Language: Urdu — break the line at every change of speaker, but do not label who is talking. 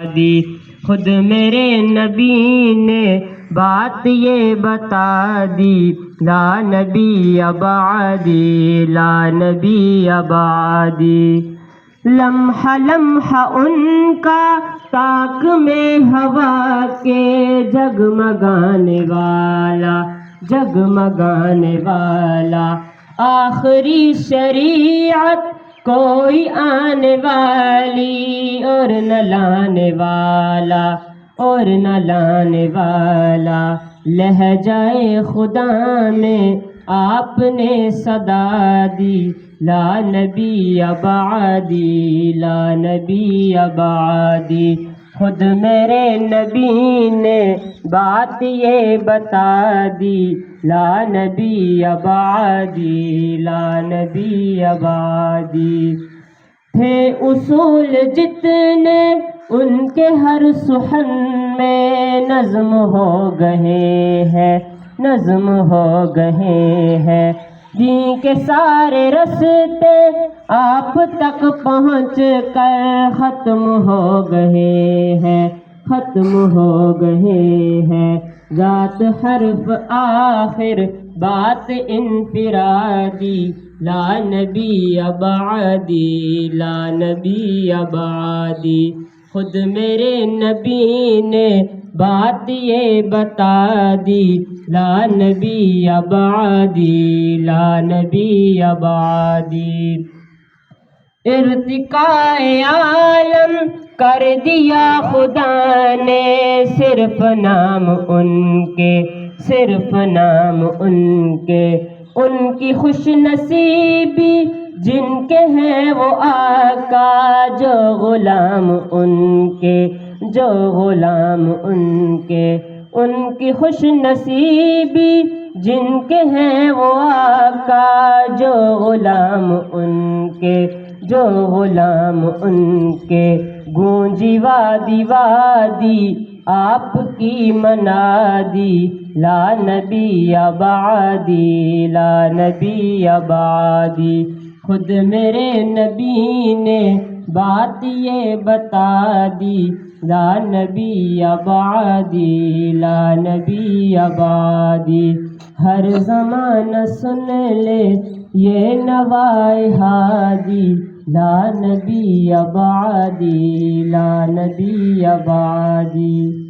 دی خود میرے نبی نے بات یہ بتا دی، لا نبی بعدی، لا نبی بعدی۔ لمحہ لمحہ ان کا طاق میں ہوا کے جگمگانے والا، جگمگانے والا، آخری شریعت کوئی آنے والی اور نہ لانے والا، اور نہ لانے والا۔ لہجۂ خدا میں آپ نے صدا دی، لا نبی بعدی، لا نبی بعدی۔ خود میرے نبی نے بات یہ بتا دی، لا نبی بعدی، لا نبی بعدی۔ تھے اصول جتنے ان کے ہر سخن میں نظم ہو گئے ہیں، نظم ہو گئے ہیں۔ دین کے سارے رستے آپ تک پہنچ کر ختم ہو گئے ہیں، ختم ہو گئے ہیں۔ ذات حرف آخر بات انفرادی، لا نبی بعدی، لا نبی بعدی۔ خود میرے نبی نے بات یہ بتا دی، لا نبی بعدی، لا نبی بعدی۔ ارتقاء عالم کر دیا خدا نے، صرف نام ان کے، صرف نام ان کے۔ ان کی خوش نصیبی جن کے ہیں وہ آقا، جو غلام ان کے، جو غلام ان کے۔ ان کی خوش نصیبی جن کے ہیں وہ آقا، جو غلام ان کے، جو غلام ان کے۔ گونجی وادی وادی آپ کی منادی، لا نبی بعدی، لا نبی بعدی۔ خود میرے نبی نے بات یہ بتا دی، لا نبی بعدی، لا نبی بعدی۔ ہر زمانہ سن لے یہ نوائے ہادی، لا نبی بعدی، لا نبی بعدی۔